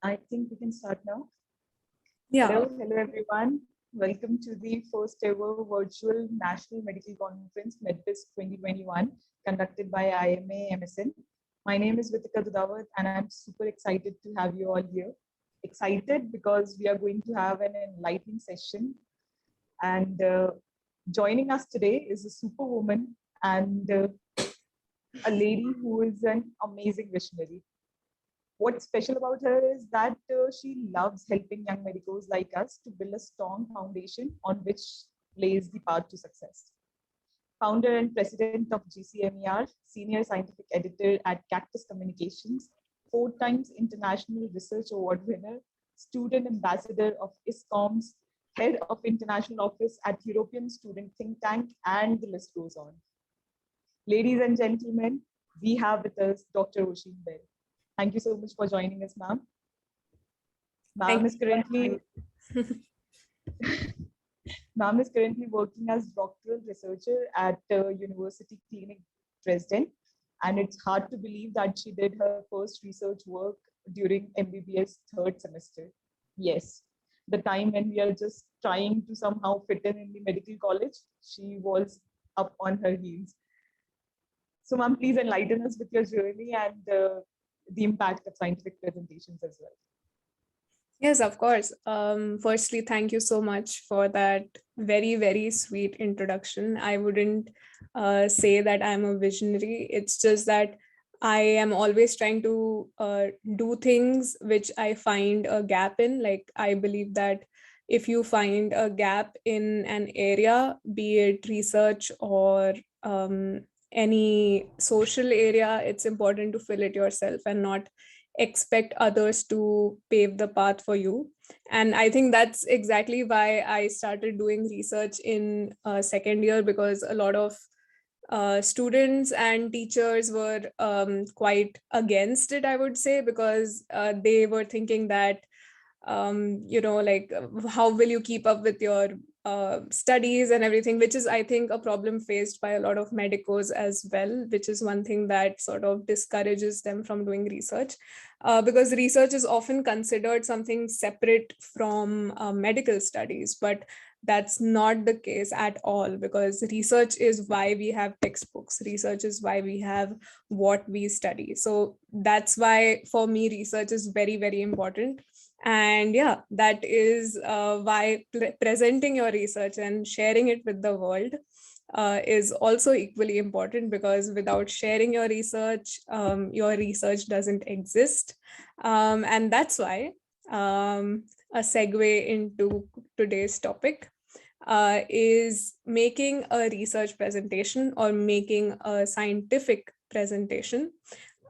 I think we can start now. Yeah, Hello everyone. Welcome to the first ever virtual National Medical Conference, Medwiz 2021, conducted by IMA-MSN. My name is Vitika Dudawat and I'm super excited to have you all here. Excited because we are going to have an enlightening session. And joining us today is a superwoman and a lady who is an amazing visionary. What's special about her is that she loves helping young medicos like us to build a strong foundation on which lays the path to success. Founder and president of GCMER, senior scientific editor at Cactus Communications, 4 times international research award winner, student ambassador of ISCOM's, head of international office at European Student Think Tank, and the list goes on. Ladies and gentlemen, we have with us Dr. Oshin Behl. Thank you so much for joining us, ma'am. Ma'am thank is currently you. ma'am is currently working as doctoral researcher at University Clinic Dresden, and it's hard to believe that she did her first research work during MBBS third semester. Yes, the time when we are just trying to somehow fit in the medical college, she was up on her heels. So, ma'am, please enlighten us with your journey and the impact of scientific presentations as well. Yes, of course. Firstly, thank you so much for that very, very sweet introduction. I wouldn't say that I'm a visionary. It's just that I am always trying to do things which I find a gap in. Like, I believe that if you find a gap in an area, be it research or any social area, it's important to fill it yourself and not expect others to pave the path for you. And I think that's exactly why I started doing research in second year, because a lot of students and teachers were quite against it, I would say, because they were thinking that like how will you keep up with your studies and everything, which is, I think, a problem faced by a lot of medicos as well, which is one thing that sort of discourages them from doing research, because research is often considered something separate from medical studies, but that's not the case at all, because research is why we have textbooks. Research is why we have what we study. So that's why for me research is very, very important. And yeah, that is why presenting your research and sharing it with the world is also equally important, because without sharing your research doesn't exist. And that's why a segue into today's topic is making a research presentation or making a scientific presentation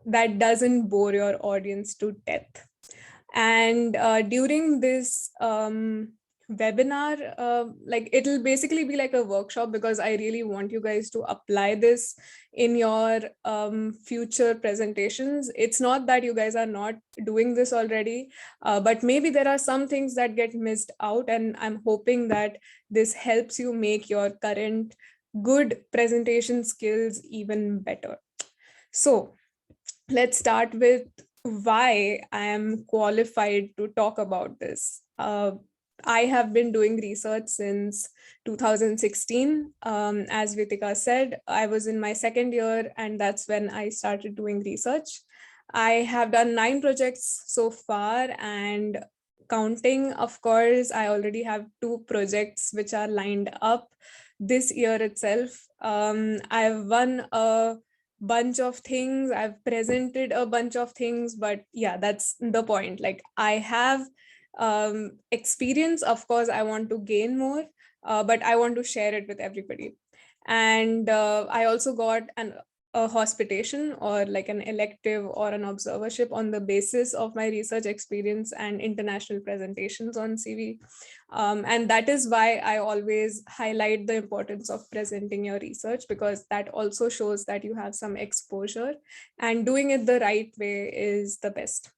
that doesn't bore your audience to death. And during this webinar, like it'll basically be like a workshop, because I really want you guys to apply this in your future presentations. It's not that you guys are not doing this already, but maybe there are some things that get missed out, and I'm hoping that this helps you make your current good presentation skills even better. So let's start with why I am qualified to talk about this. I have been doing research since 2016. As Vitika said, I was in my second year, and that's when I started doing research. I have done 9 projects so far, and counting, of course, I already have 2 projects which are lined up this year itself. I've won a bunch of things, I've presented a bunch of things, but yeah, that's the point. Like, I have experience. Of course, I want to gain more, but I want to share it with everybody. And I also got a hospitation, or like an elective or an observership, on the basis of my research experience and international presentations on CV. And that is why I always highlight the importance of presenting your research, because that also shows that you have some exposure, and doing it the right way is the best.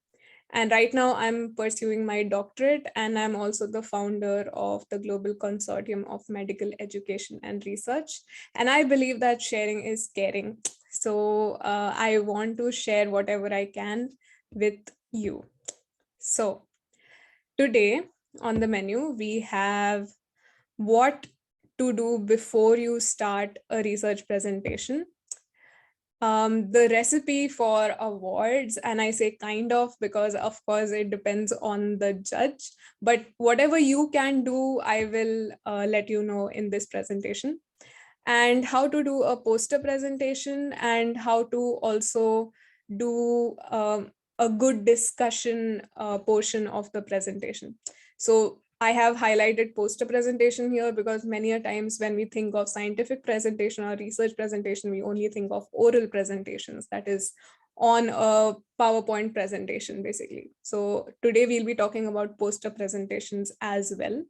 And right now I'm pursuing my doctorate, and I'm also the founder of the Global Consortium of Medical Education and Research. And I believe that sharing is caring. So I want to share whatever I can with you. So today on the menu, we have what to do before you start a research presentation, the recipe for awards, and I say kind of because of course it depends on the judge, but whatever you can do, I will let you know in this presentation, and how to do a poster presentation, and how to also do a good discussion portion of the presentation. So I have highlighted poster presentation here because many a times when we think of scientific presentation or research presentation, we only think of oral presentations, that is on a PowerPoint presentation basically. So today we'll be talking about poster presentations as well.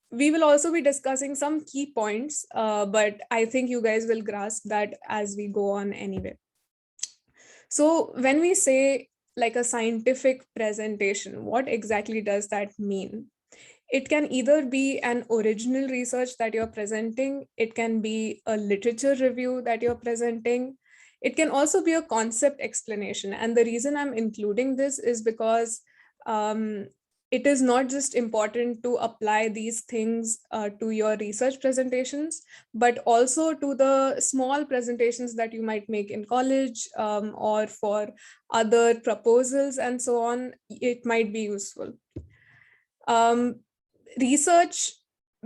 We will also be discussing some key points, but I think you guys will grasp that as we go on anyway. So when we say like a scientific presentation, what exactly does that mean? It can either be an original research that you're presenting, it can be a literature review that you're presenting, it can also be a concept explanation. And the reason I'm including this is because it is not just important to apply these things to your research presentations, but also to the small presentations that you might make in college or for other proposals and so on. It might be useful. Research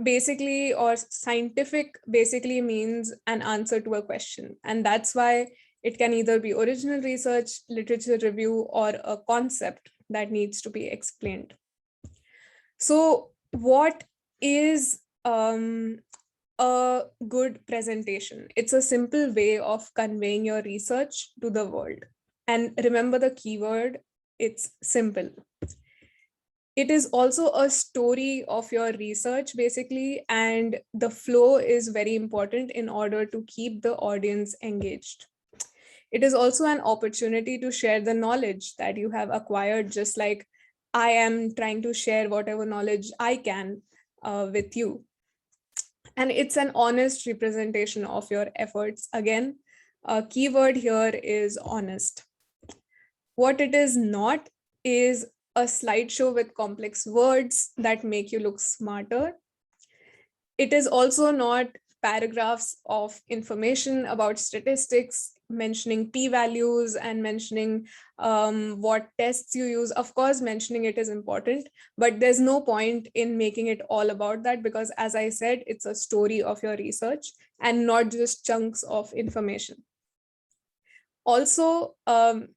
basically, or scientific basically, means an answer to a question. And that's why it can either be original research, literature review, or a concept that needs to be explained. So what is a good presentation? It's a simple way of conveying your research to the world. And remember the keyword, it's simple. It is also a story of your research, basically, and the flow is very important in order to keep the audience engaged. It is also an opportunity to share the knowledge that you have acquired, just like I am trying to share whatever knowledge I can with you. And it's an honest representation of your efforts. Again, a keyword here is honest. What it is not is a slideshow with complex words that make you look smarter. It is also not paragraphs of information about statistics, mentioning p-values and mentioning what tests you use. Of course, mentioning it is important, but there's no point in making it all about that because, as I said, it's a story of your research and not just chunks of information. Also,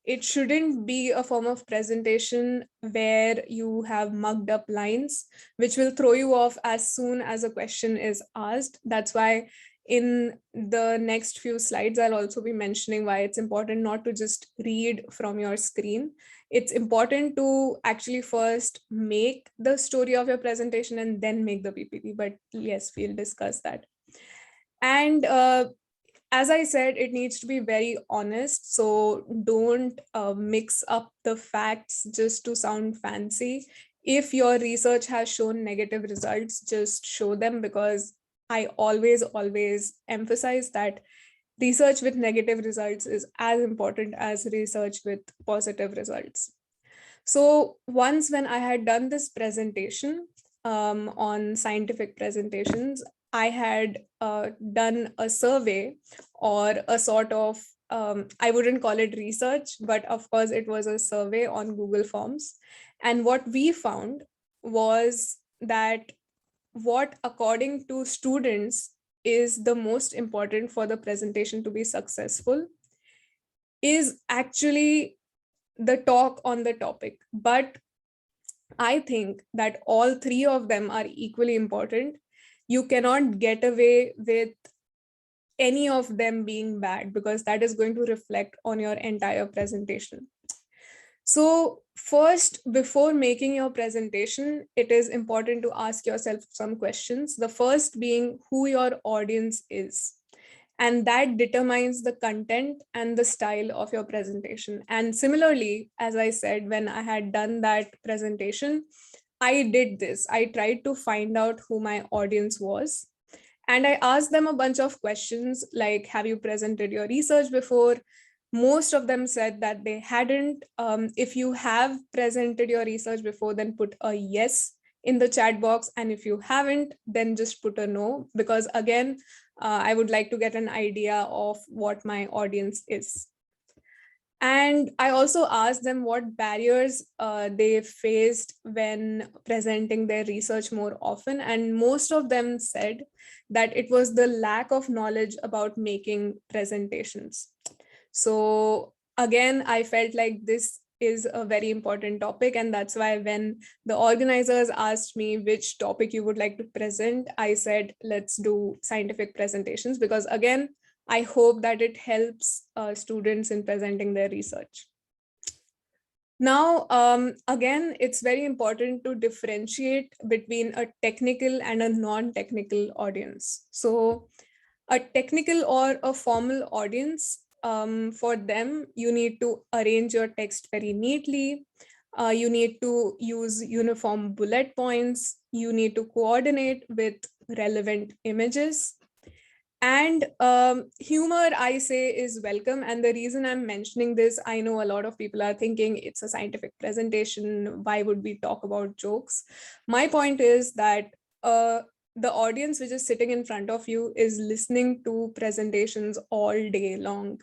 it shouldn't be a form of presentation where you have mugged up lines, which will throw you off as soon as a question is asked. That's why in the next few slides, I'll also be mentioning why it's important not to just read from your screen. It's important to actually first make the story of your presentation and then make the PPT. But yes, we'll discuss that. And as I said, it needs to be very honest. So don't mix up the facts just to sound fancy. If your research has shown negative results, just show them, because I always emphasize that research with negative results is as important as research with positive results. So once when I had done this presentation on scientific presentations, I had done a survey or a sort of, I wouldn't call it research, but of course it was a survey on Google Forms. And what we found was that what, according to students, is the most important for the presentation to be successful is actually the talk on the topic. But I think that all three of them are equally important. You cannot get away with any of them being bad because that is going to reflect on your entire presentation. So first, before making your presentation, it is important to ask yourself some questions. The first being who your audience is. And that determines the content and the style of your presentation. And similarly, as I said, when I had done that presentation, I did this. I tried to find out who my audience was. And I asked them a bunch of questions like, have you presented your research before? most of them said that they hadn't. If you have presented your research before, then put a yes in the chat box. And if you haven't, then just put a no, because again, I would like to get an idea of what my audience is. And I also asked them what barriers they faced when presenting their research more often. And most of them said that it was the lack of knowledge about making presentations. So again, I felt like this is a very important topic. And that's why when the organizers asked me which topic you would like to present, I said, let's do scientific presentations, because again, I hope that it helps students in presenting their research. Now, again, it's very important to differentiate between a technical and a non-technical audience. So a technical or a formal audience, for them, you need to arrange your text very neatly. You need to use uniform bullet points. You need to coordinate with relevant images. And humor, I say, is welcome. And the reason I'm mentioning this, I know a lot of people are thinking it's a scientific presentation. Why would we talk about jokes? My point is that the audience which is sitting in front of you is listening to presentations all day long.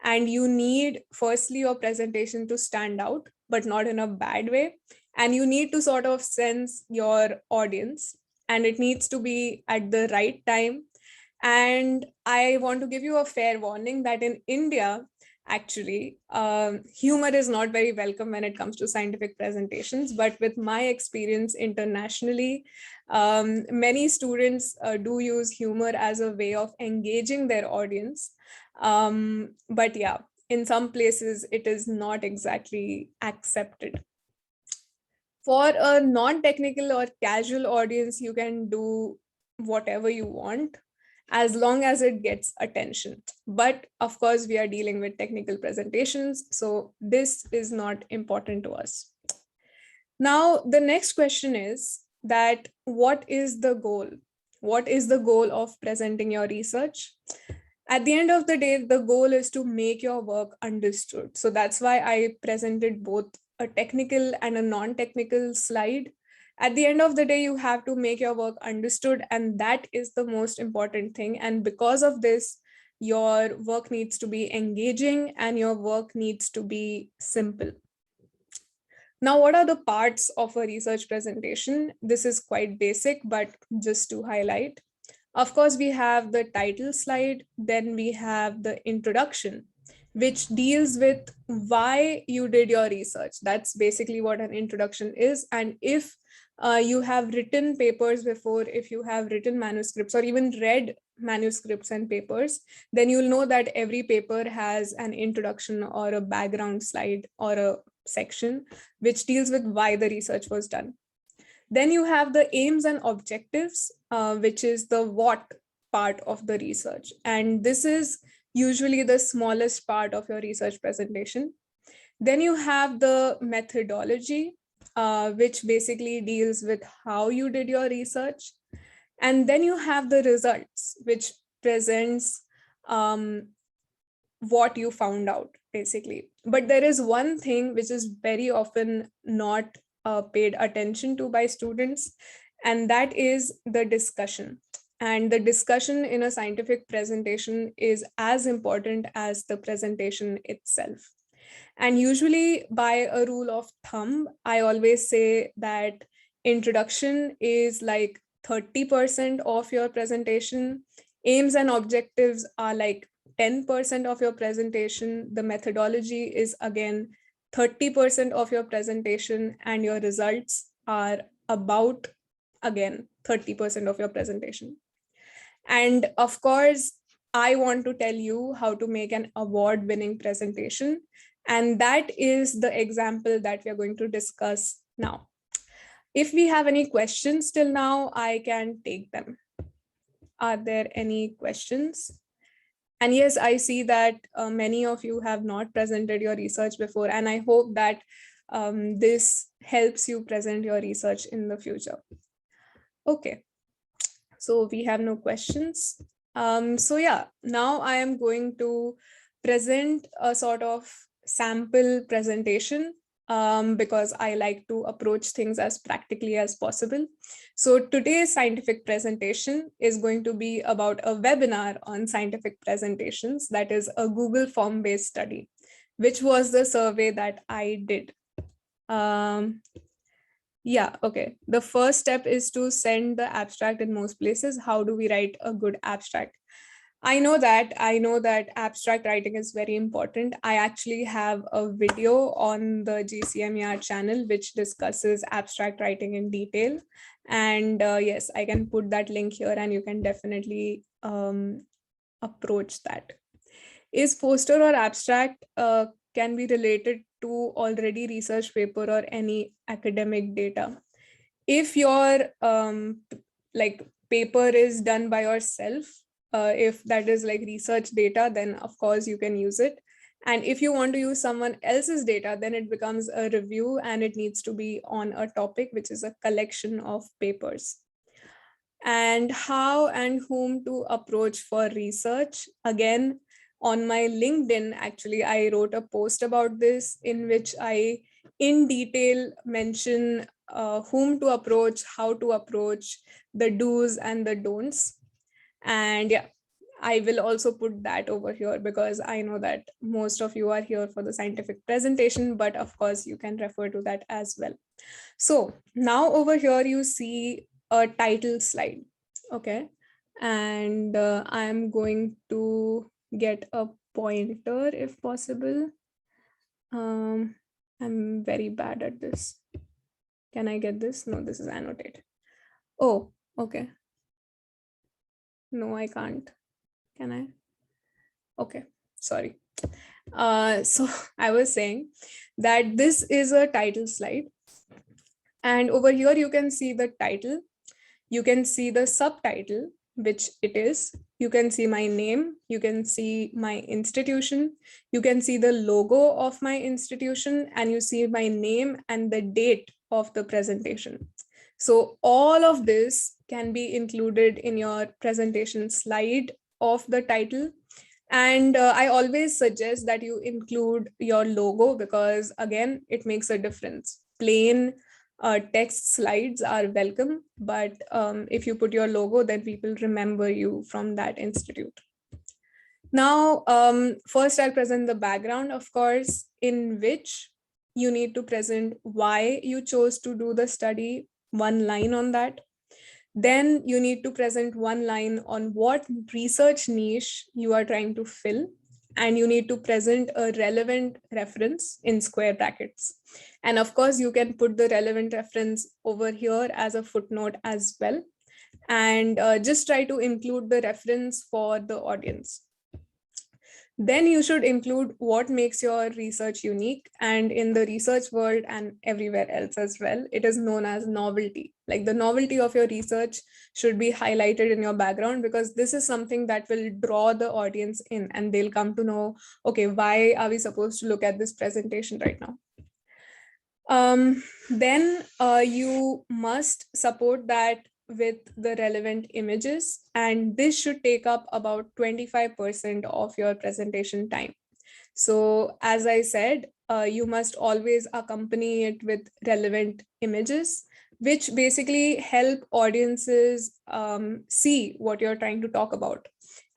And you need, firstly, your presentation to stand out, but not in a bad way. And you need to sort of sense your audience, and it needs to be at the right time. And I want to give you a fair warning that in India, actually, humor is not very welcome when it comes to scientific presentations. But with my experience internationally, many students do use humor as a way of engaging their audience. But yeah, in some places, it is not exactly accepted. For a non-technical or casual audience, you can do whatever you want, as long as it gets attention. But of course, we are dealing with technical presentations, so this is not important to us. Now, the next question is that what is the goal? What is the goal of presenting your research? At the end of the day, the goal is to make your work understood. So that's why I presented both a technical and a non-technical slide. At the end of the day, you have to make your work understood, and that is the most important thing. And because of this, your work needs to be engaging and your work needs to be simple. Now, what are the parts of a research presentation? This is quite basic, but just to highlight. Of course, we have the title slide, then we have the introduction, which deals with why you did your research. That's basically what an introduction is. And if you have written papers before, if you have written manuscripts or even read manuscripts and papers, then you'll know that every paper has an introduction or a background slide or a section which deals with why the research was done. Then you have the aims and objectives, which is the what part of the research. And this is usually the smallest part of your research presentation. Then you have the methodology, which basically deals with how you did your research. And then you have the results, which presents what you found out, basically. But there is one thing which is very often not paid attention to by students, and that is the discussion. And the discussion in a scientific presentation is as important as the presentation itself. And usually, by a rule of thumb, I always say that introduction is like 30% of your presentation. Aims and objectives are like 10% of your presentation. The methodology is again 30% of your presentation, and your results are about, again, 30% of your presentation. And of course, I want to tell you how to make an award-winning presentation. And that is the example that we are going to discuss now. If we have any questions till now, I can take them. Are there any questions? And yes, I see that many of you have not presented your research before, and I hope that this helps you present your research in the future. Okay, so we have no questions. So yeah, now I am going to present a sort of sample presentation because I like to approach things as practically as possible. So today's scientific presentation is going to be about a webinar on scientific presentations, that is a Google form-based study, which was the survey that I did. Yeah, okay. The first step is to send the abstract in most places. How do we write a good abstract? I know that abstract writing is very important. I actually have a video on the GCMER channel which discusses abstract writing in detail. And yes, I can put that link here and you can definitely approach that. Is poster or abstract can be related to already research paper or any academic data. If your like paper is done by yourself, if that is like research data, then of course you can use it. And if you want to use someone else's data, then it becomes a review and it needs to be on a topic, which is a collection of papers. And how and whom to approach for research. Again, on my LinkedIn, actually, I wrote a post about this in which I in detail mention whom to approach, how to approach, the do's and the don'ts. And yeah, I will also put that over here because I know that most of you are here for the scientific presentation, but of course you can refer to that as well. So now over here you see a title slide, okay? And I'm going to get a pointer if possible. I'm very bad at this. Can I get this? No, this is annotated. Oh, okay. No, I can't. Can I? Okay, sorry. So I was saying that this is a title slide. And over here you can see the title. You can see the subtitle, which it is. You can see my name. You can see my institution. You can see the logo of my institution, and you see my name and the date of the presentation. So all of this can be included in your presentation slide of the title. And I always suggest that you include your logo because again, it makes a difference. Plain text slides are welcome, but if you put your logo, then people remember you from that institute. Now, first I'll present the background, of course, in which you need to present why you chose to do the study, one line on that. Then you need to present one line on what research niche you are trying to fill. And you need to present a relevant reference in square brackets. And of course, you can put the relevant reference over here as a footnote as well. And just try to include the reference for the audience. Then you should include what makes your research unique. And in the research world and everywhere else as well, it is known as novelty. Like the novelty of your research should be highlighted in your background because this is something that will draw the audience in and they'll come to know, okay, why are we supposed to look at this presentation right now? Then you must support that with the relevant images, and this should take up about 25% of your presentation time. So as I said, you must always accompany it with relevant images, which basically help audiences see what you're trying to talk about.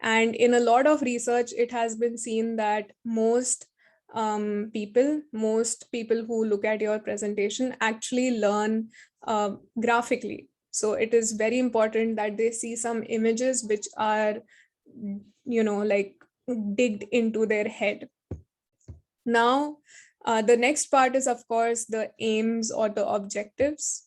And in a lot of research, it has been seen that most people who look at your presentation actually learn graphically. So it is very important that they see some images which are, like digged into their head. Now, the next part is, of course, the aims or the objectives.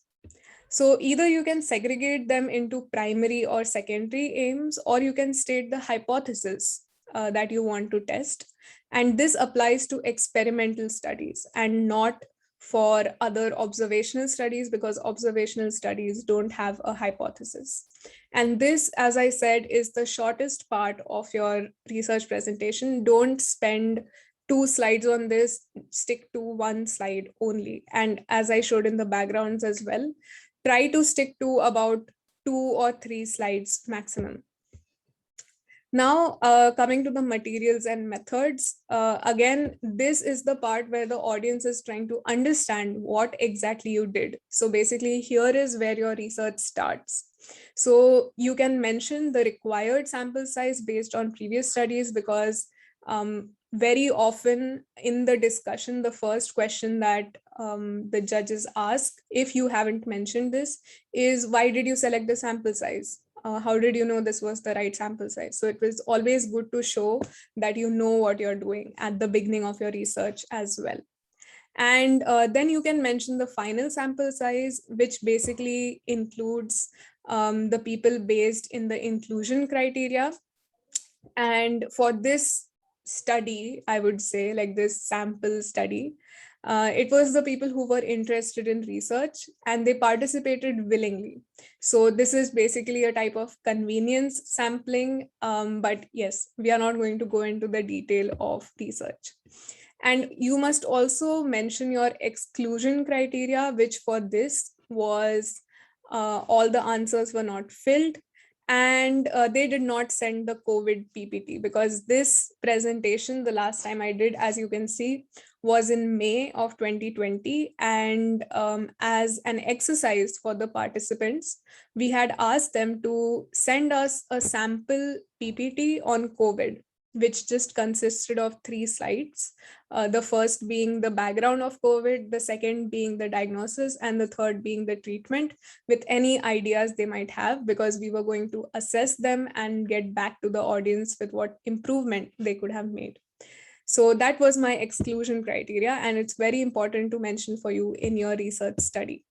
So either you can segregate them into primary or secondary aims, or you can state the hypothesis that you want to test. And this applies to experimental studies and not for other observational studies, because observational studies don't have a hypothesis. And this, as I said, is the shortest part of your research presentation. Don't spend 2 slides on this, stick to 1 slide only. And as I showed in the backgrounds as well, try to stick to about 2 or 3 slides maximum. Now, coming to the materials and methods, again, this is the part where the audience is trying to understand what exactly you did. So basically, here is where your research starts. So you can mention the required sample size based on previous studies, because very often in the discussion, the first question that the judges ask, if you haven't mentioned this, is why did you select the sample size? How did you know this was the right sample size? So it was always good to show that you know what you're doing at the beginning of your research as well. And then you can mention the final sample size, which basically includes the people based in the inclusion criteria. And for this study, I would say, like this sample study, it was the people who were interested in research and they participated willingly. So this is basically a type of convenience sampling. But yes, we are not going to go into the detail of research. And you must also mention your exclusion criteria, which for this was all the answers were not filled, and they did not send the COVID PPT, because this presentation, the last time I did, as you can see, was in May of 2020. And as an exercise for the participants, we had asked them to send us a sample PPT on COVID, which just consisted of 3 slides. The first being the background of COVID, the second being the diagnosis, and the third being the treatment, with any ideas they might have, because we were going to assess them and get back to the audience with what improvement they could have made. So that was my exclusion criteria, and it's very important to mention for you in your research study.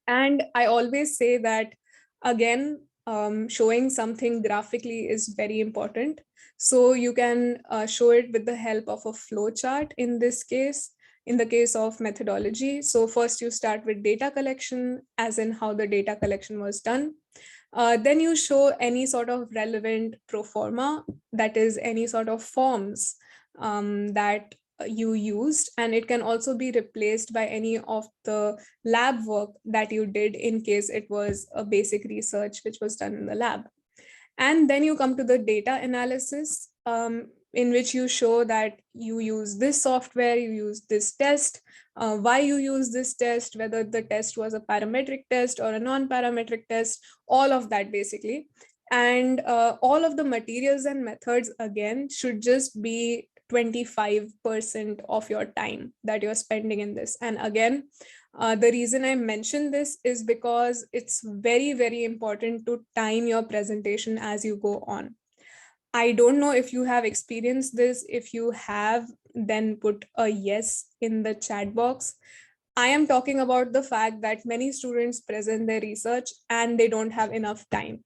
And I always say that, again, showing something graphically is very important. So you can show it with the help of a flow chart in this case, in the case of methodology. So first you start with data collection, as in how the data collection was done. Then you show any sort of relevant pro forma, that is any sort of forms that you used, and it can also be replaced by any of the lab work that you did in case it was a basic research which was done in the lab. And then you come to the data analysis, in which you show that you use this software, you use this test, why you use this test, whether the test was a parametric test or a non-parametric test, all of that basically. And all of the materials and methods, again, should just be 25% of your time that you're spending in this. And again, the reason I mention this is because it's very, very important to time your presentation as you go on. I don't know if you have experienced this. If you have, then put a yes in the chat box. I am talking about the fact that many students present their research and they don't have enough time.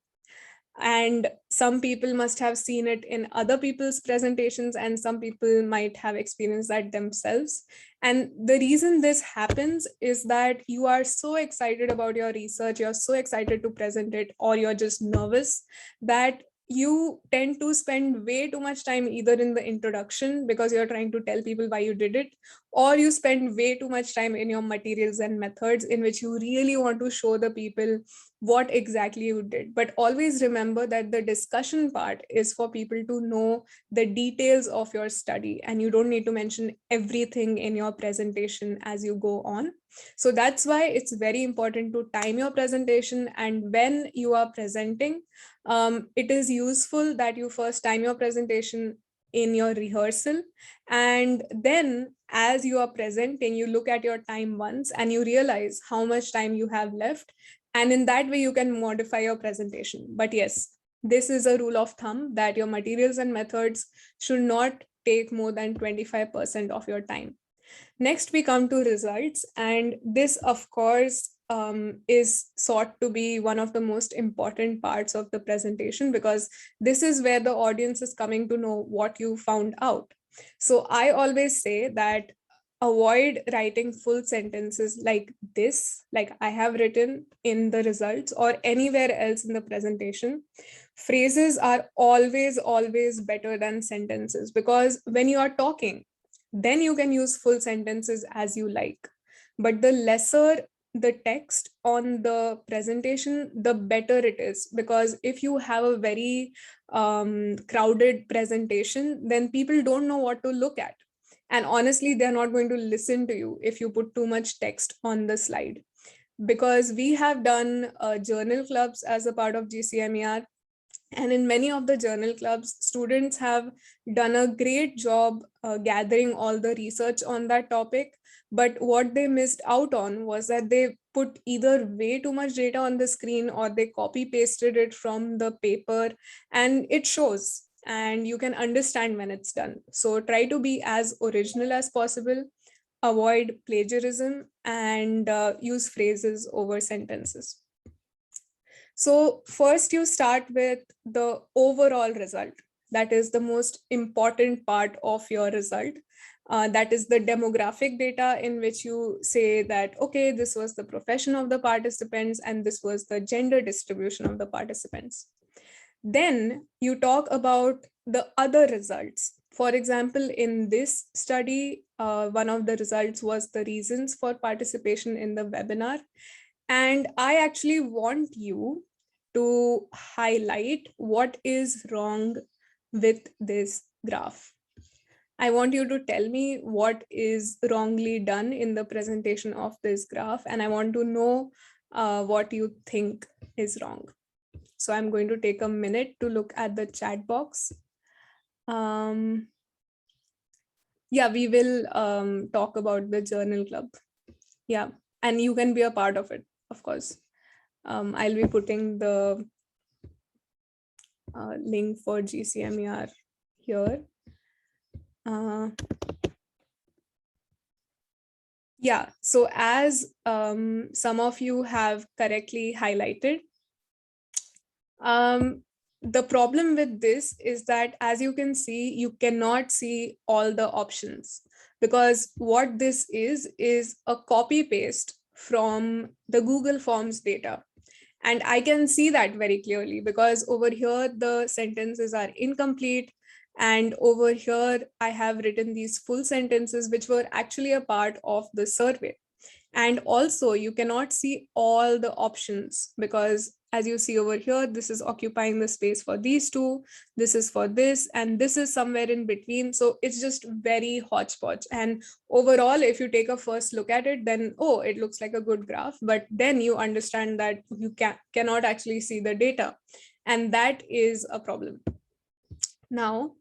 And some people must have seen it in other people's presentations, and some people might have experienced that themselves. And the reason this happens is that you are so excited about your research, you're so excited to present it, or you're just nervous, that you tend to spend way too much time either in the introduction because you're trying to tell people why you did it, or you spend way too much time in your materials and methods, in which you really want to show the people what exactly you did. But always remember that the discussion part is for people to know the details of your study, and you don't need to mention everything in your presentation as you go on. So that's why it's very important to time your presentation. And when you are presenting, it is useful that you first time your presentation in your rehearsal, and then as you are presenting, you look at your time once and you realize how much time you have left, and in that way you can modify your presentation. But yes, this is a rule of thumb that your materials and methods should not take more than 25% of your time. Next, we come to results, and this, of course, is sought to be one of the most important parts of the presentation, because this is where the audience is coming to know what you found out. So I always say that avoid writing full sentences like this, like I have written in the results or anywhere else in the presentation. Phrases are always, always better than sentences, because when you are talking, then you can use full sentences as you like. But the lesser the text on the presentation, the better it is. Because if you have a very crowded presentation, then people don't know what to look at. And honestly, they're not going to listen to you if you put too much text on the slide. Because we have done journal clubs as a part of GCMER. And in many of the journal clubs, students have done a great job gathering all the research on that topic. But what they missed out on was that they put either way too much data on the screen, or they copy pasted it from the paper, and it shows, and you can understand when it's done. So try to be as original as possible, avoid plagiarism, and use phrases over sentences. So first you start with the overall result. That is the most important part of your result. That is the demographic data, in which you say that, okay, this was the profession of the participants and this was the gender distribution of the participants. Then you talk about the other results. For example, in this study, one of the results was the reasons for participation in the webinar. And I actually want you to highlight what is wrong with this graph. I want you to tell me what is wrongly done in the presentation of this graph, and I want to know what you think is wrong. So I'm going to take a minute to look at the chat box. Yeah, we will talk about the journal club. Yeah, and you can be a part of it, of course. I'll be putting the link for GCMER here. Yeah, so as some of you have correctly highlighted, the problem with this is that, as you can see, you cannot see all the options, because what this is a copy paste from the Google Forms data. And I can see that very clearly, because over here, the sentences are incomplete. And over here, I have written these full sentences, which were actually a part of the survey. And also, you cannot see all the options, because as you see over here, this is occupying the space for these two, this is for this, and this is somewhere in between. So it's just very hodgepodge. And overall, if you take a first look at it, then, oh, it looks like a good graph. But then you understand that you cannot actually see the data. And that is a problem. Now,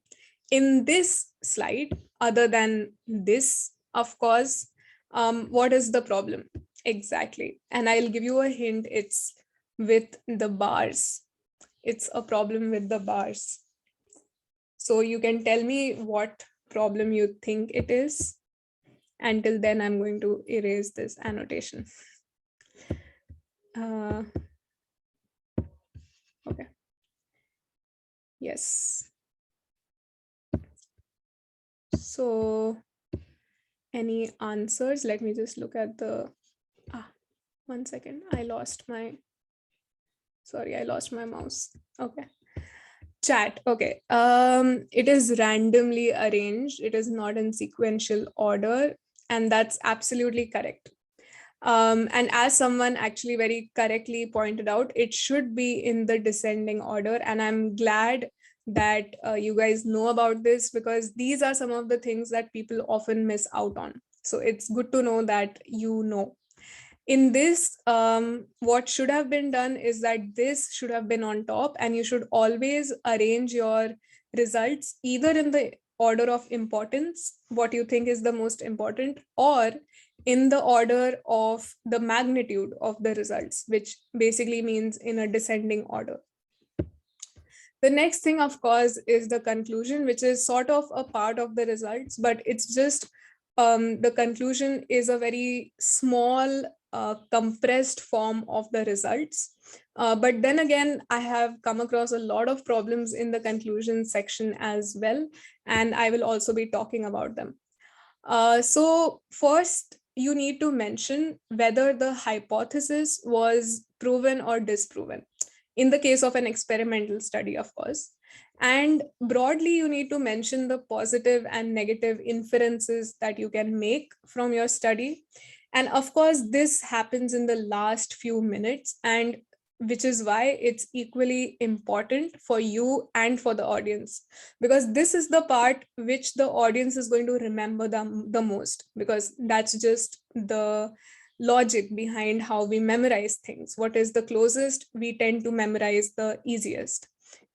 in this slide, other than this, of course, what is the problem? Exactly. And I'll give you a hint. It's with the bars. It's a problem with the bars. So you can tell me what problem you think it is. Until then, I'm going to erase this annotation. Okay. Yes. So any answers? Let me just look at the, 1 second. I lost my mouse. Okay. Chat. Okay. It is randomly arranged. It is not in sequential order. And that's absolutely correct. And as someone actually very correctly pointed out, it should be in the descending order. And I'm glad that you guys know about this, because these are some of the things that people often miss out on. So it's good to know that you know. In this, what should have been done is that this should have been on top, and you should always arrange your results either in the order of importance, what you think is the most important, or in the order of the magnitude of the results, which basically means in a descending order. The next thing, of course, is the conclusion, which is sort of a part of the results, but it's just the conclusion is a very small compressed form of the results. But then again, I have come across a lot of problems in the conclusion section as well, and I will also be talking about them. So first, you need to mention whether the hypothesis was proven or disproven, in the case of an experimental study, of course. And broadly, you need to mention the positive and negative inferences that you can make from your study. And of course, this happens in the last few minutes, and which is why it's equally important for you and for the audience, because this is the part which the audience is going to remember the most, because that's just the logic behind how we memorize things. What is the closest, we tend to memorize the easiest.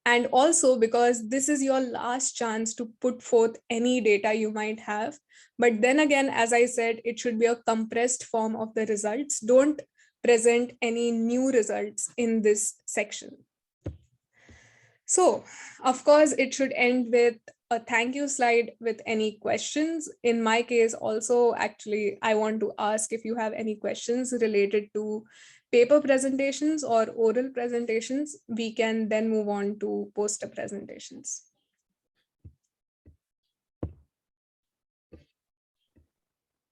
And also because this is your last chance to put forth any data you might have. But then again, as I said, it should be a compressed form of the results. Don't present any new results in this section. So, of course, it should end with a thank you slide with any questions. In my case, also, actually, I want to ask if you have any questions related to paper presentations or oral presentations. We can then move on to poster presentations.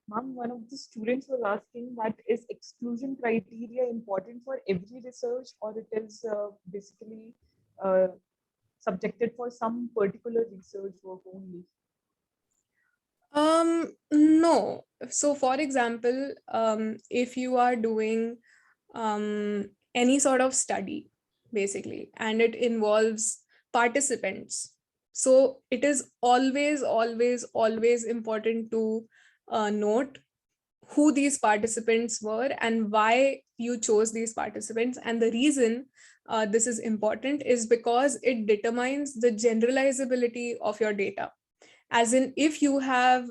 Ma'am, one of the students was asking that is exclusion criteria important for every research, or it is basically subjected for some particular research work only? No. So for example, if you are doing any sort of study, basically, and it involves participants, so it is always, always, always important to note who these participants were and why you chose these participants. And the reason this is important is because it determines the generalizability of your data. As in, if you have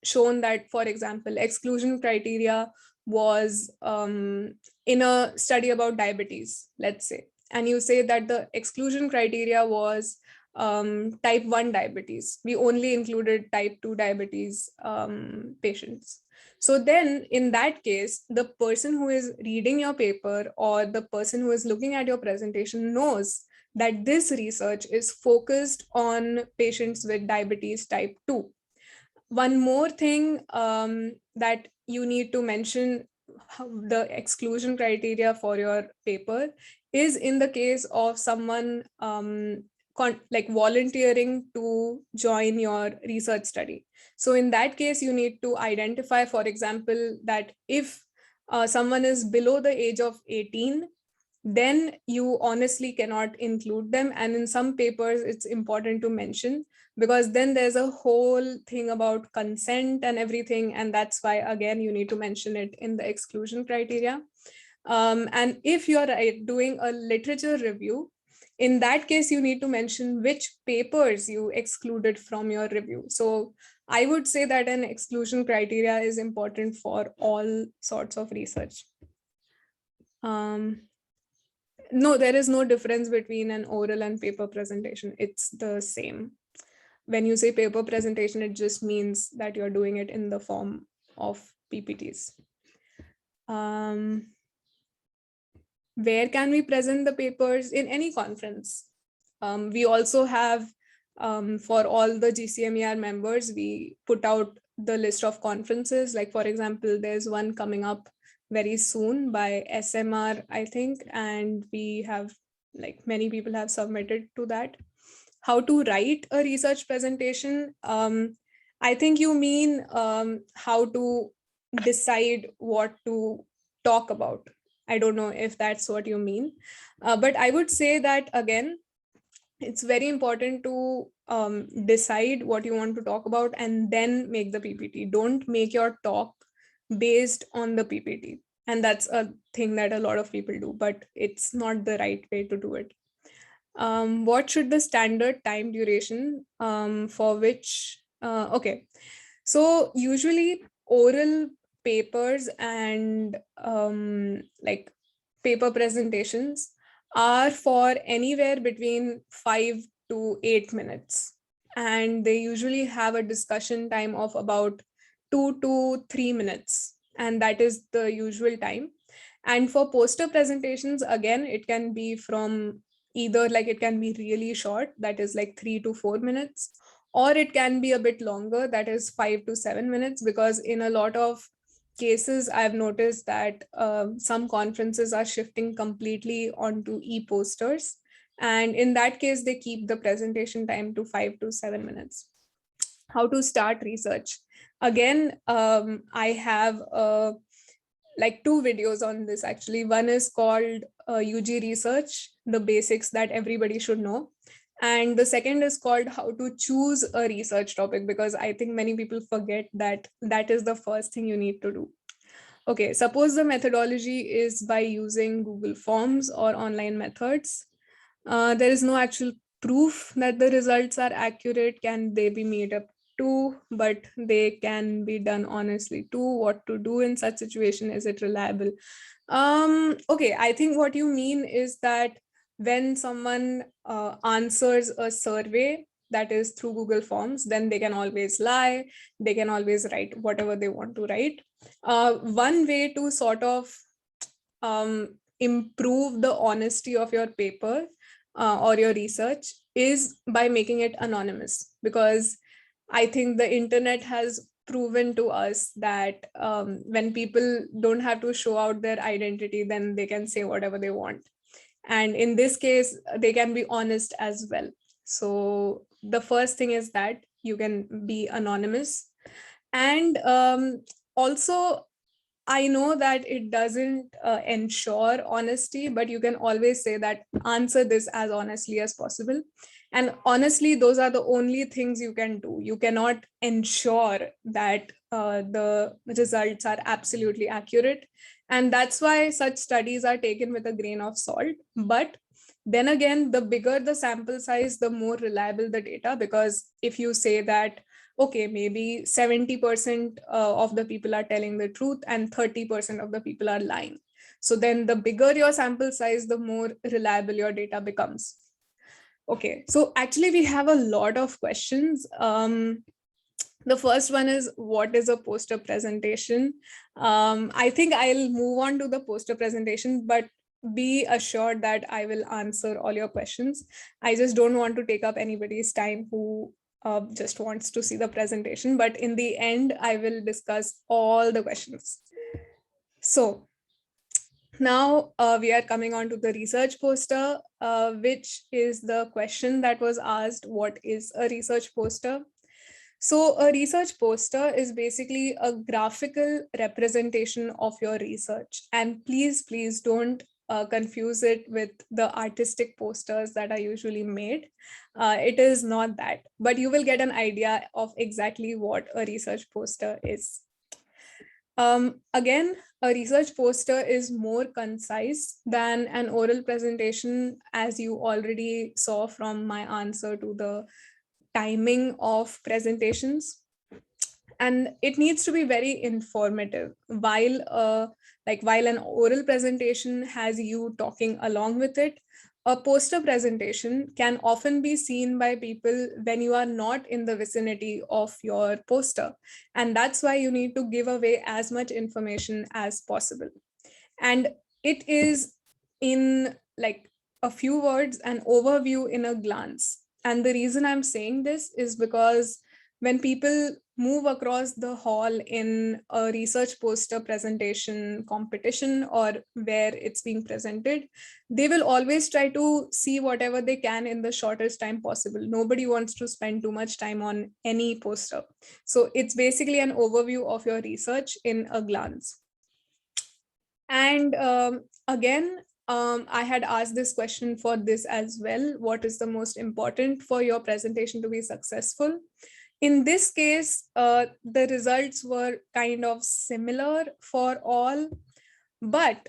shown that, for example, exclusion criteria was in a study about diabetes, let's say, and you say that the exclusion criteria was type 1 diabetes, we only included type 2 diabetes patients. So then in that case, the person who is reading your paper or the person who is looking at your presentation knows that this research is focused on patients with diabetes type 2. One more thing that you need to mention, the exclusion criteria for your paper is in the case of someone like volunteering to join your research study. So in that case, you need to identify, for example, that if someone is below the age of 18, then you honestly cannot include them. And in some papers, it's important to mention, because then there's a whole thing about consent and everything. And that's why, again, you need to mention it in the exclusion criteria. And if you're doing a literature review, in that case, you need to mention which papers you excluded from your review. So I would say that an exclusion criteria is important for all sorts of research. No, there is no difference between an oral and paper presentation. It's the same. When you say paper presentation, it just means that you're doing it in the form of PPTs. Where can we present the papers? In any conference. We also have, for all the GCMER members, we put out the list of conferences. Like, for example, there's one coming up very soon by SMR, I think, and we have, like, many people have submitted to that. How to write a research presentation? I think you mean how to decide what to talk about. I don't know if that's what you mean, but I would say that, again, it's very important to decide what you want to talk about and then make the PPT. Don't make your talk based on the PPT. And that's a thing that a lot of people do, but it's not the right way to do it. What should the standard time duration for which? Okay, so usually oral papers and like paper presentations are for anywhere between 5 to 8 minutes. And they usually have a discussion time of about 2 to 3 minutes. And that is the usual time. And for poster presentations, again, it can be from either, like, it can be really short, that is like 3 to 4 minutes, or it can be a bit longer, that is 5 to 7 minutes, because in a lot of cases, I've noticed that some conferences are shifting completely onto e-posters. And in that case, they keep the presentation time to 5 to 7 minutes. How to start research? again, I have like 2 videos on this actually. One is called UG Research, the basics that everybody should know. And the second is called How to Choose a Research Topic, because I think many people forget that that is the first thing you need to do. Okay, suppose the methodology is by using Google Forms or online methods. There is no actual proof that the results are accurate. Can they be made up too? But they can be done honestly too. What to do in such situation? Is it reliable? Okay, I think what you mean is that when someone answers a survey that is through Google Forms, then they can always lie. They can always write whatever they want to write. One way to sort of improve the honesty of your paper or your research is by making it anonymous, because I think the internet has proven to us that when people don't have to show out their identity, then they can say whatever they want. And in this case, they can be honest as well. So the first thing is that you can be anonymous. And also, I know that it doesn't ensure honesty, but you can always say that answer this as honestly as possible. And honestly, those are the only things you can do. You cannot ensure that the results are absolutely accurate. And that's why such studies are taken with a grain of salt. But then again, the bigger the sample size, the more reliable the data, because if you say that, okay, maybe 70% of the people are telling the truth and 30% of the people are lying. So then the bigger your sample size, the more reliable your data becomes. Okay, so actually we have a lot of questions. The first one is, what is a poster presentation? I think I'll move on to the poster presentation, but be assured that I will answer all your questions. I just don't want to take up anybody's time who just wants to see the presentation, but in the end, I will discuss all the questions. So now we are coming on to the research poster, which is the question that was asked, what is a research poster? So a research poster is basically a graphical representation of your research. And please don't confuse it with the artistic posters that are usually made. It is not that, but you will get an idea of exactly what a research poster is. Again, a research poster is more concise than an oral presentation, as you already saw from my answer to the timing of presentations. And it needs to be very informative. While an oral presentation has you talking along with it, a poster presentation can often be seen by people when you are not in the vicinity of your poster. And that's why you need to give away as much information as possible. And it is, in like a few words, an overview in a glance. And the reason I'm saying this is because when people move across the hall in a research poster presentation competition or where it's being presented, they will always try to see whatever they can in the shortest time possible. Nobody wants to spend too much time on any poster. So it's basically an overview of your research in a glance. And again, I had asked this question for this as well. What is the most important for your presentation to be successful? In this case, the results were kind of similar for all, but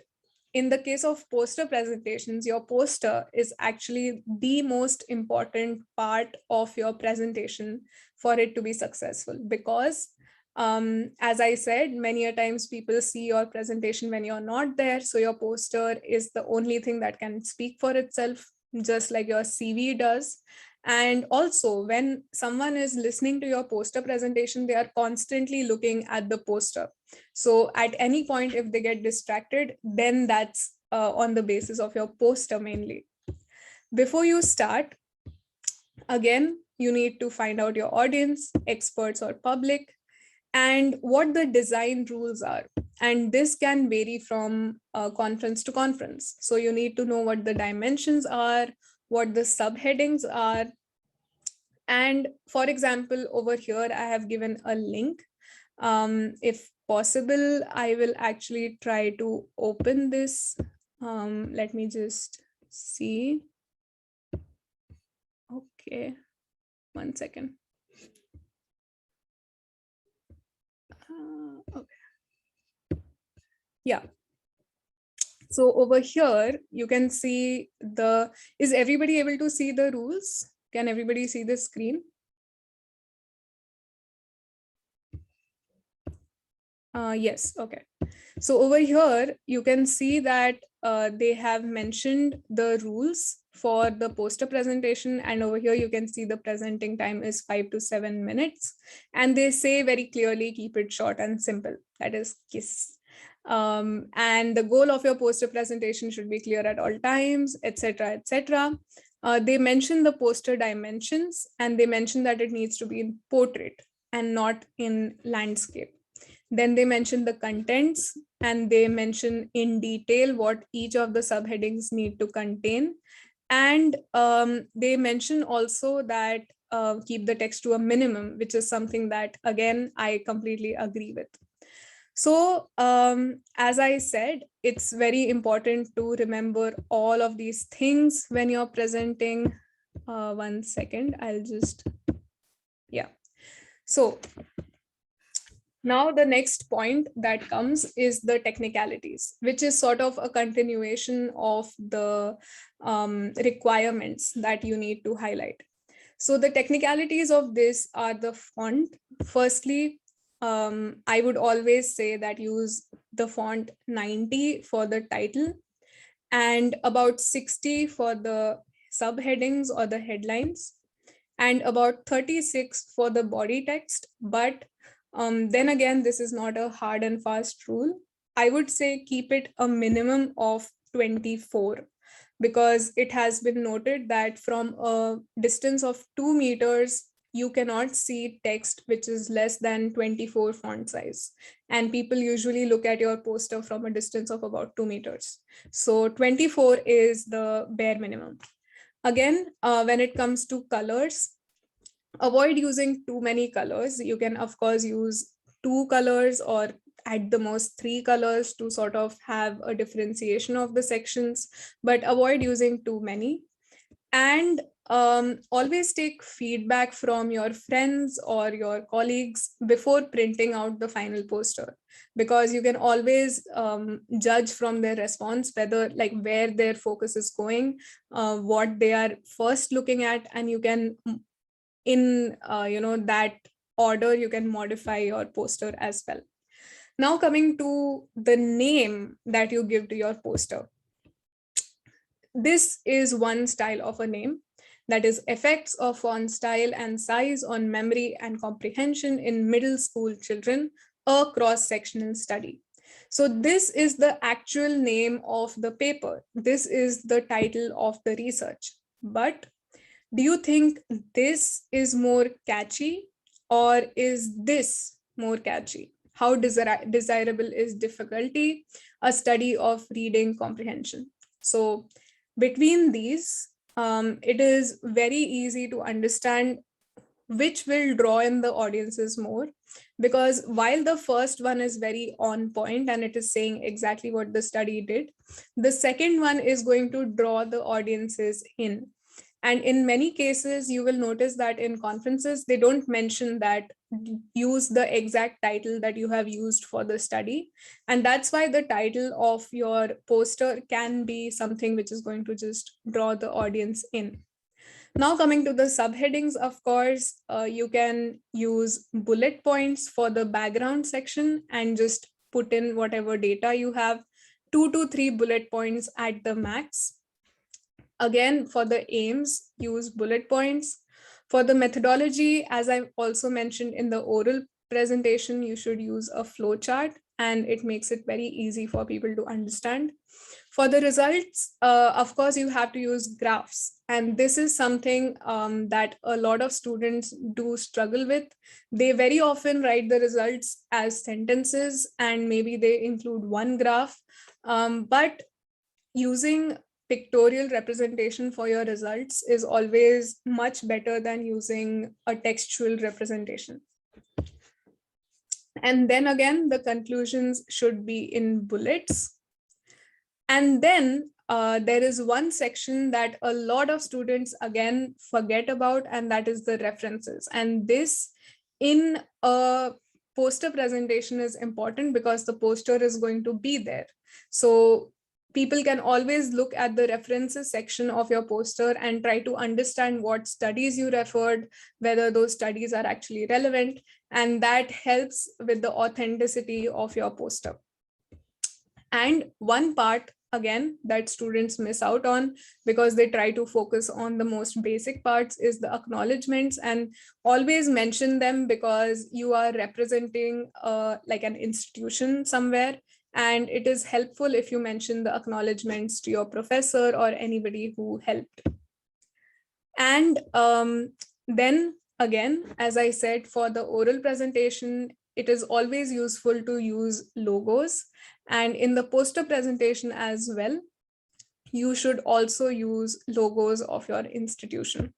in the case of poster presentations, your poster is actually the most important part of your presentation for it to be successful, because as I said, many a times people see your presentation when you're not there. So your poster is the only thing that can speak for itself, just like your CV does. And also, when someone is listening to your poster presentation, they are constantly looking at the poster. So at any point, if they get distracted, then that's on the basis of your poster mainly. Before you start, again, you need to find out your audience, experts or public, and what the design rules are. And this can vary from conference to conference. So you need to know what the dimensions are, what the subheadings are. And for example, over here, I have given a link If possible, I will actually try to open this. Let me just see. Okay, 1 second. Okay. Yeah. So over here, you can see is everybody able to see the rules? Can everybody see the screen? Yes, okay. So over here, you can see that they have mentioned the rules for the poster presentation. And over here, you can see the presenting time is 5 to 7 minutes. And they say very clearly, keep it short and simple. That is KISS. And the goal of your poster presentation should be clear at all times, etc., etc. They mention the poster dimensions, and they mention that it needs to be in portrait and not in landscape. Then they mention the contents, and they mention in detail what each of the subheadings need to contain. And they mention also that keep the text to a minimum, which is something that, again, I completely agree with. So as I said, it's very important to remember all of these things when you're presenting. 1 second, I'll just, yeah. So now the next point that comes is the technicalities, which is sort of a continuation of the requirements that you need to highlight. So the technicalities of this are the font. Firstly, I would always say that use the font 90 for the title and about 60 for the subheadings or the headlines, and about 36 for the body text. But then again, this is not a hard and fast rule. I would say keep it a minimum of 24, because it has been noted that from a distance of 2 meters, you cannot see text which is less than 24 font size. And people usually look at your poster from a distance of about 2 meters. So 24 is the bare minimum. Again, when it comes to colors, avoid using too many colors. You can, of course, use 2 colors or at the most 3 colors to sort of have a differentiation of the sections, but avoid using too many. And always take feedback from your friends or your colleagues before printing out the final poster, because you can always judge from their response whether, like, where their focus is going, what they are first looking at, and you can in that order you can modify your poster as well. Now coming to the name that you give to your poster. This is one style of a name, that is effects of font style and size on memory and comprehension in middle school children, a cross-sectional study. So this is the actual name of the paper. This is the title of the research. But do you think this is more catchy, or is this more catchy? How desirable is difficulty, a study of reading comprehension? So between these, it is very easy to understand which will draw in the audiences more, because while the first one is very on point and it is saying exactly what the study did, the second one is going to draw the audiences in. And in many cases, you will notice that in conferences, they don't mention that use the exact title that you have used for the study. And that's why the title of your poster can be something which is going to just draw the audience in. Now coming to the subheadings, of course, you can use bullet points for the background section and just put in whatever data you have, 2 to 3 bullet points at the max. Again, for the aims, use bullet points. For the methodology, as I also mentioned in the oral presentation, you should use a flow chart, and it makes it very easy for people to understand. For the results, of course, you have to use graphs. And this is something that a lot of students do struggle with. They very often write the results as sentences, and maybe they include one graph. But using pictorial representation for your results is always much better than using a textual representation. And then again, the conclusions should be in bullets. And then there is one section that a lot of students again forget about, and that is the references. And this in a poster presentation is important because the poster is going to be there. So people can always look at the references section of your poster and try to understand what studies you referred, whether those studies are actually relevant, and that helps with the authenticity of your poster. And one part again that students miss out on because they try to focus on the most basic parts is the acknowledgements, and always mention them because you are representing like an institution somewhere, and it is helpful if you mention the acknowledgements to your professor or anybody who helped. And then again, as I said, for the oral presentation, it is always useful to use logos. And in the poster presentation as well, you should also use logos of your institution.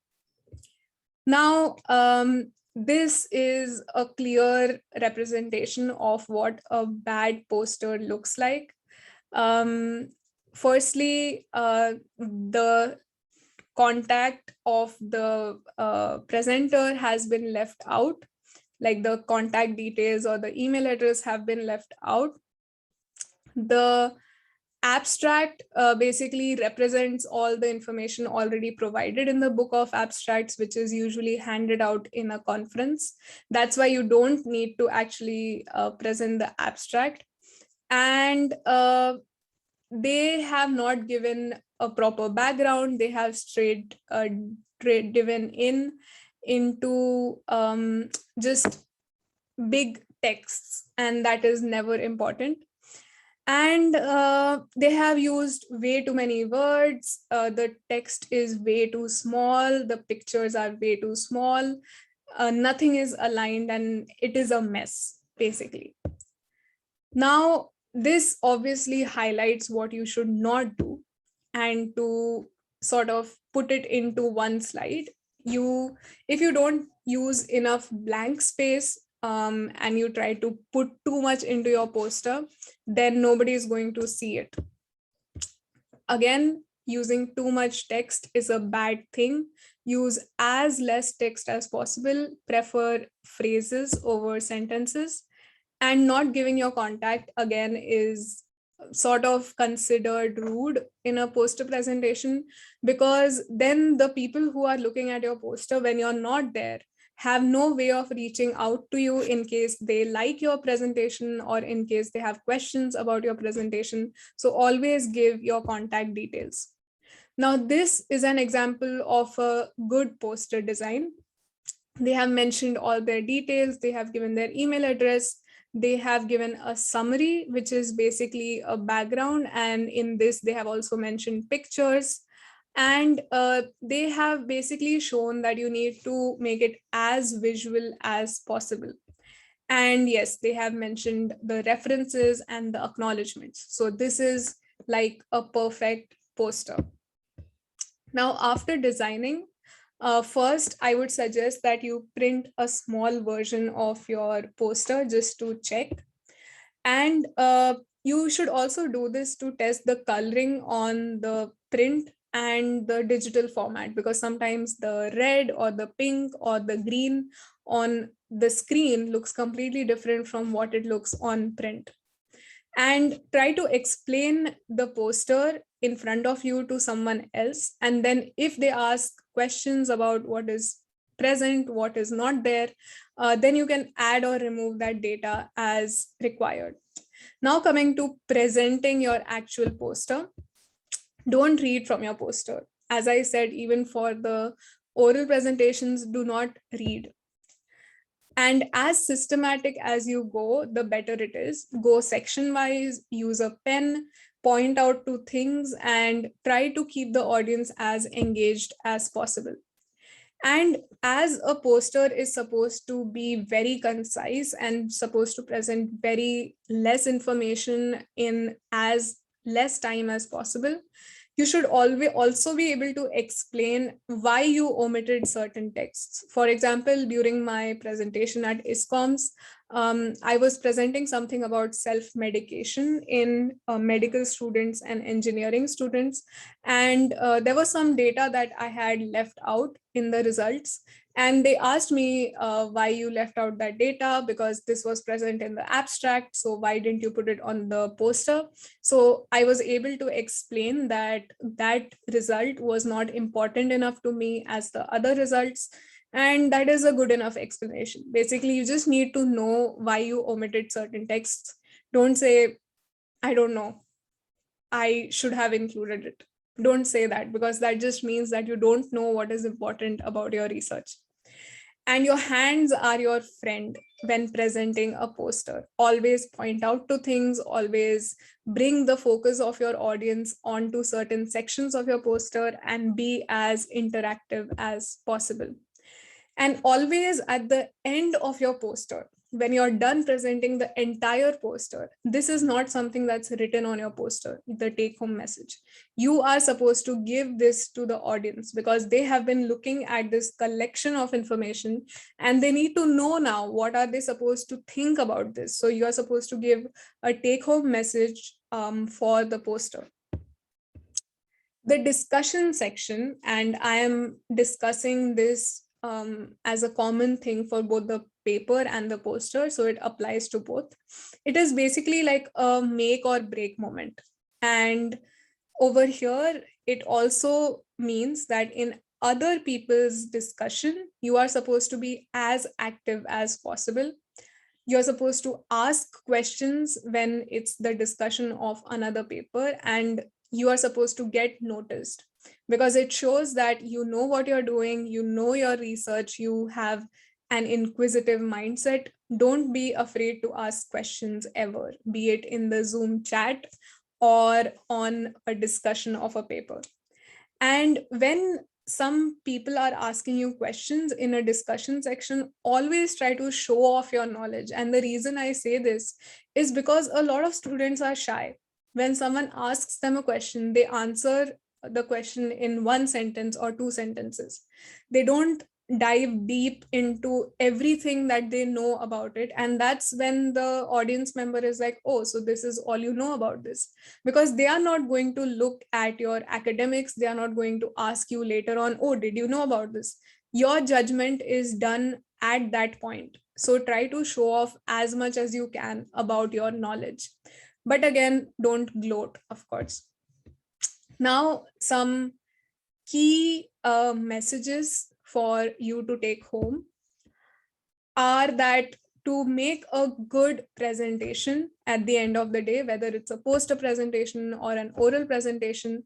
Now, this is a clear representation of what a bad poster looks like. Firstly, the contact of the presenter has been left out, like the contact details or the email address have been left out. The abstract basically represents all the information already provided in the book of abstracts, which is usually handed out in a conference. That's why you don't need to actually present the abstract. And they have not given a proper background. They have straight driven into just big texts, and that is never important. And they have used way too many words. The text is way too small. The pictures are way too small. Nothing is aligned, and it is a mess, basically. Now, this obviously highlights what you should not do. And to sort of put it into one slide, if you don't use enough blank space and you try to put too much into your poster, then nobody is going to see it. Again, using too much text is a bad thing. Use as less text as possible. Prefer phrases over sentences. And not giving your contact again is sort of considered rude in a poster presentation, because then the people who are looking at your poster when you're not there have no way of reaching out to you in case they like your presentation or in case they have questions about your presentation. So always give your contact details. Now, this is an example of a good poster design. They have mentioned all their details. They have given their email address. They have given a summary, which is basically a background. And in this, they have also mentioned pictures. And they have basically shown that you need to make it as visual as possible. And yes, they have mentioned the references and the acknowledgements. So this is like a perfect poster. Now, after designing, first, I would suggest that you print a small version of your poster just to check. And you should also do this to test the coloring on the print and the digital format, because sometimes the red or the pink or the green on the screen looks completely different from what it looks on print. And try to explain the poster in front of you to someone else. And then if they ask questions about what is present, what is not there, then you can add or remove that data as required. Now, coming to presenting your actual poster, don't read from your poster. As I said, even for the oral presentations, do not read. And as systematic as you go, the better it is. Go section wise, use a pen, point out to things, and try to keep the audience as engaged as possible. And as a poster is supposed to be very concise and supposed to present very less information in as less time as possible, you should always also be able to explain why you omitted certain texts. For example, during my presentation at ISCOMS, I was presenting something about self-medication in medical students and engineering students. And there was some data that I had left out in the results. And they asked me why you left out that data, because this was present in the abstract. So why didn't you put it on the poster? So I was able to explain that that result was not important enough to me as the other results. And that is a good enough explanation. Basically, you just need to know why you omitted certain texts. Don't say, I don't know, I should have included it. Don't say that, because that just means that you don't know what is important about your research. And your hands are your friend when presenting a poster. Always point out to things, always bring the focus of your audience onto certain sections of your poster, and be as interactive as possible. And always at the end of your poster, when you're done presenting the entire poster, this is not something that's written on your poster, the take home message. You are supposed to give this to the audience, because they have been looking at this collection of information and they need to know now what are they supposed to think about this. So you are supposed to give a take home message for the poster. The discussion section, and I am discussing this as a common thing for both the paper and the poster, so it applies to both. It is basically like a make or break moment. And over here, it also means that in other people's discussion, you are supposed to be as active as possible. You're supposed to ask questions when it's the discussion of another paper, and you are supposed to get noticed, because it shows that you know what you're doing, you know your research, you have an inquisitive mindset. Don't be afraid to ask questions ever, be it in the Zoom chat or on a discussion of a paper. And when some people are asking you questions in a discussion section, always try to show off your knowledge. And the reason I say this is because a lot of students are shy. When someone asks them a question, they answer the question in one sentence or two sentences. They don't dive deep into everything that they know about it. And that's when the audience member is like, oh, so this is all you know about this. Because they are not going to look at your academics. They are not going to ask you later on, oh, did you know about this? Your judgment is done at that point. So try to show off as much as you can about your knowledge. But again, don't gloat, of course. Now, some key messages for you to take home are that to make a good presentation at the end of the day, whether it's a poster presentation or an oral presentation,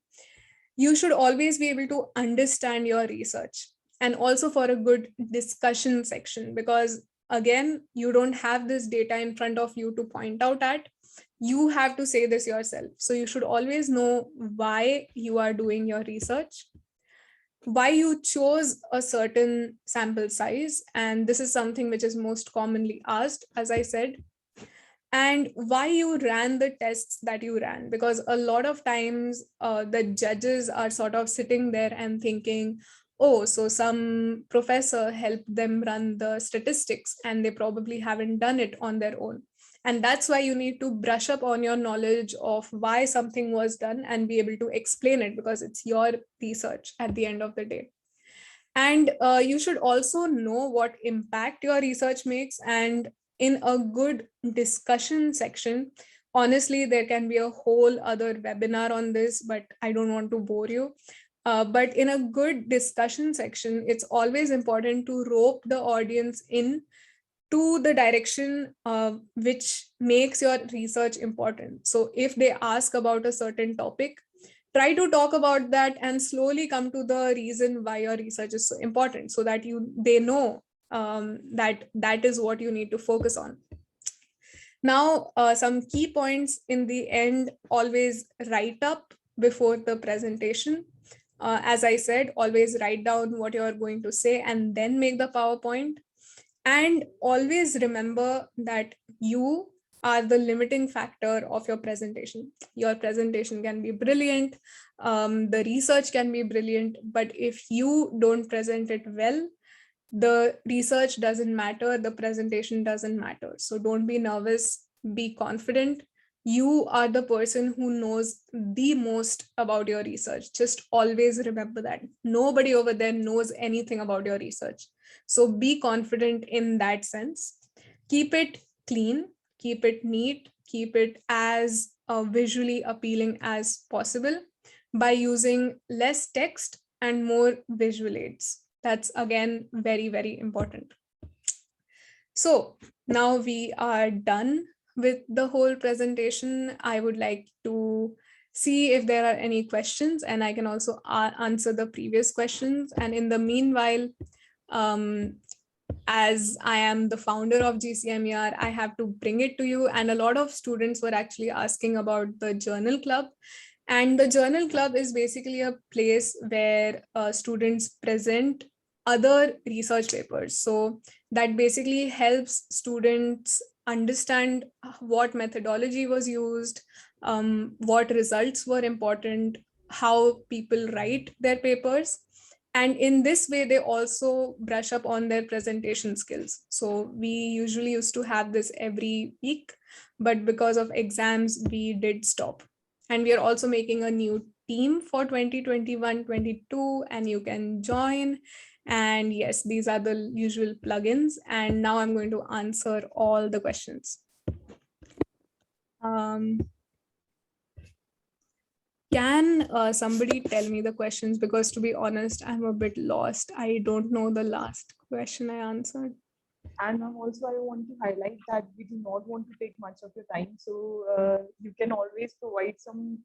you should always be able to understand your research. And also for a good discussion section, because again, you don't have this data in front of you to point out at. You have to say this yourself. So you should always know why you are doing your research, why you chose a certain sample size, and this is something which is most commonly asked, as I said, and why you ran the tests that you ran, because a lot of times the judges are sort of sitting there and thinking, oh, so some professor helped them run the statistics and they probably haven't done it on their own. And that's why you need to brush up on your knowledge of why something was done and be able to explain it, because it's your research at the end of the day. And you should also know what impact your research makes. And in a good discussion section, honestly, there can be a whole other webinar on this, but I don't want to bore you. But in a good discussion section, it's always important to rope the audience in to the direction which makes your research important. So if they ask about a certain topic, try to talk about that and slowly come to the reason why your research is so important, so that they know that is what you need to focus on. Now, some key points in the end: always write up before the presentation. As I said, always write down what you're going to say and then make the PowerPoint. And always remember that you are the limiting factor of your presentation. Your presentation can be brilliant, the research can be brilliant, but if you don't present it well, the research doesn't matter, the presentation doesn't matter. So don't be nervous, be confident. You are the person who knows the most about your research. Just always remember that. Nobody over there knows anything about your research. So be confident in that sense. Keep it clean, keep it neat, keep it as visually appealing as possible by using less text and more visual aids. That's again very, very important. So now we are done with the whole presentation. I would like to see if there are any questions, and I can also answer the previous questions. And in the meanwhile, as I am the founder of GCMER, I have to bring it to you. And a lot of students were actually asking about the journal club. And the journal club is basically a place where students present other research papers. So that basically helps students understand what methodology was used, what results were important, how people write their papers. And in this way, they also brush up on their presentation skills. So we usually used to have this every week, but because of exams, we did stop. And we are also making a new team for 2021-22, and you can join. And yes, these are the usual plugins. And now I'm going to answer all the questions. Can somebody tell me the questions? Because to be honest, I'm a bit lost. I don't know the last question I answered. And also, I want to highlight that we do not want to take much of your time. So you can always provide some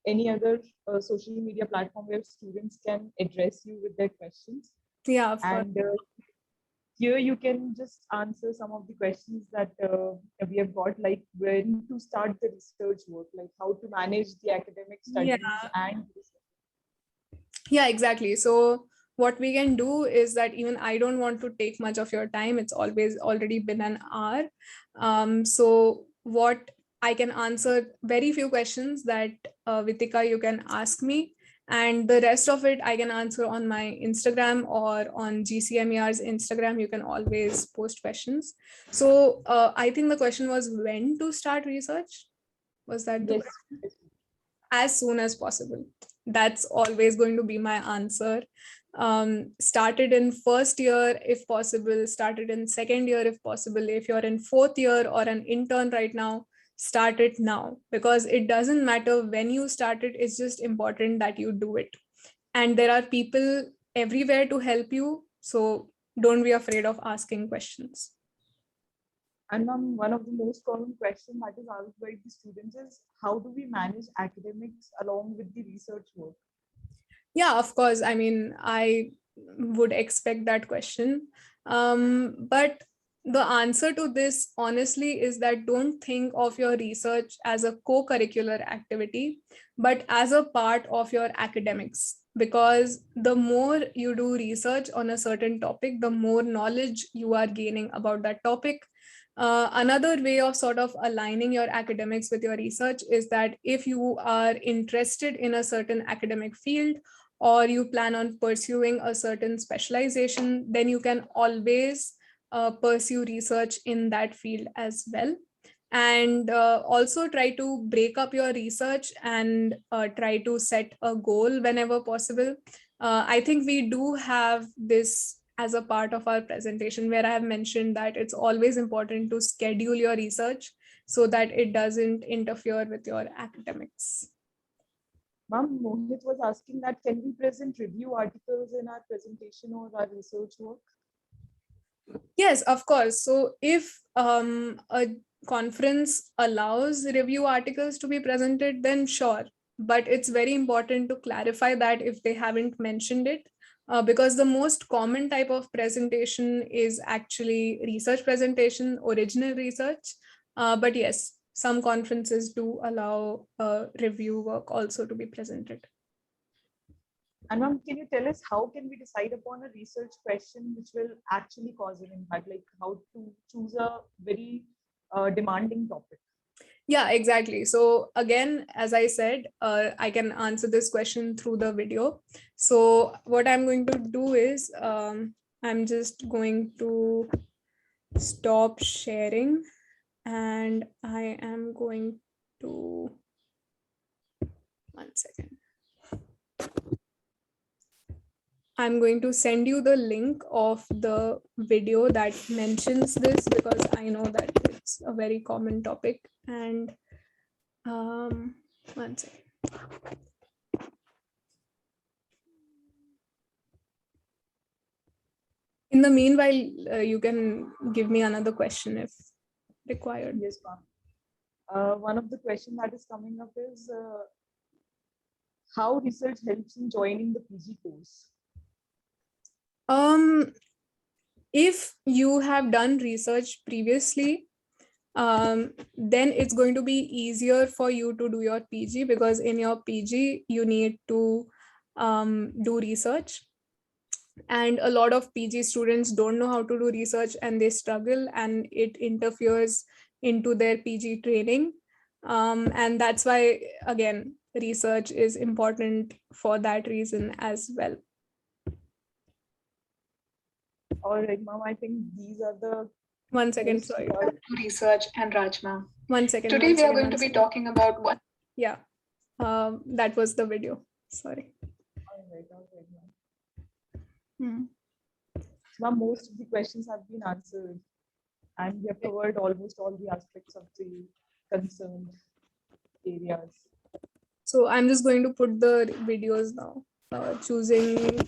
any other social media platform where students can address you with their questions. Yeah, of course. And here you can just answer some of the questions that we have got, like when to start the research work, like how to manage the academic studies and research. Yeah, exactly. So what we can do is that even I don't want to take much of your time. It's always already been an hour. So what I can answer very few questions that Vitika, you can ask me. And the rest of it, I can answer on my Instagram or on GCMER's Instagram. You can always post questions. So I think the question was when to start research. Was that the question? As soon as possible. That's always going to be my answer. Started in first year if possible, started in second year if possible. If you're in fourth year or an intern right now, start it now, because it doesn't matter when you start it, it's just important that you do it. And there are people everywhere to help you, so don't be afraid of asking questions. And one of the most common questions that is asked by the students is, how do we manage academics along with the research work? Yeah, of course. I mean, I would expect that question. But the answer to this, honestly, is that don't think of your research as a co-curricular activity, but as a part of your academics. Because the more you do research on a certain topic, the more knowledge you are gaining about that topic. Another way of sort of aligning your academics with your research is that if you are interested in a certain academic field, or you plan on pursuing a certain specialization, then you can always pursue research in that field as well. And also try to break up your research and try to set a goal whenever possible. I think we do have this as a part of our presentation, where I have mentioned that it's always important to schedule your research so that it doesn't interfere with your academics. Ma'am, Mohit was asking that can we present review articles in our presentation or our research work? Yes, of course. So if a conference allows review articles to be presented, then sure. But it's very important to clarify that if they haven't mentioned it, because the most common type of presentation is actually research presentation, original research. But yes, some conferences do allow review work also to be presented. And ma'am, can you tell us how can we decide upon a research question which will actually cause an impact, like how to choose a very demanding topic? Yeah, exactly. So again, as I said, I can answer this question through the video. So what I'm going to do is, I'm just going to stop sharing and I am going to, 1 second. I'm going to send you the link of the video that mentions this because I know that it's a very common topic. And 1 second. In the meanwhile, you can give me another question if required. Yes, ma'am. One of the questions that is coming up is how research helps in joining the PG course. If you have done research previously, then it's going to be easier for you to do your PG because in your PG you need to do research. And a lot of PG students don't know how to do research and they struggle and it interferes into their PG training. And that's why, again, research is important for that reason as well. All right, ma'am, I think these are the 1 second, sorry. Research and Rajma. 1 second. Today we are going to be talking about what? Yeah, that was the video. Sorry. All right, ma'am. Hmm. So, ma'am, most of the questions have been answered, and we have covered almost all the aspects of the concerned areas. So I'm just going to put the videos now. Choosing.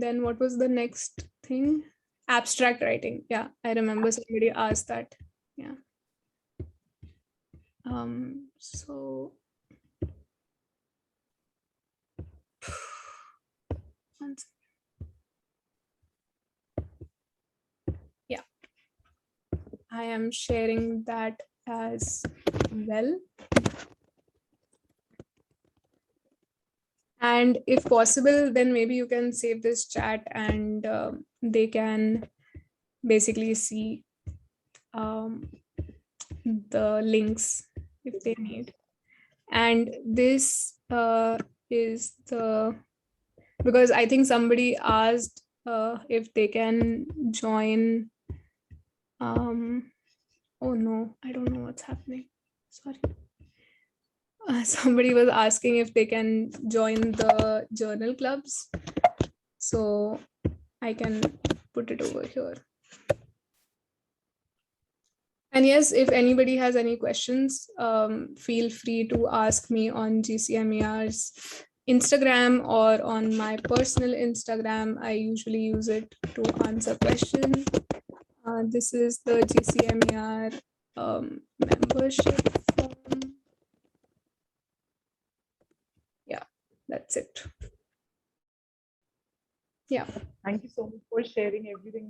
Then what was the next thing? Abstract writing. Yeah, I remember somebody asked that. Yeah. So. Yeah, I am sharing that as well. And if possible, then maybe you can save this chat and they can basically see the links if they need. And this is the, because I think somebody asked if they can join. Oh no, I don't know what's happening. Sorry. Somebody was asking if they can join the journal clubs. So I can put it over here. And yes, if anybody has any questions, feel free to ask me on GCMER's Instagram or on my personal Instagram. I usually use it to answer questions. This is the GCMER membership form. Yeah, that's it. Yeah. Thank you so much for sharing everything.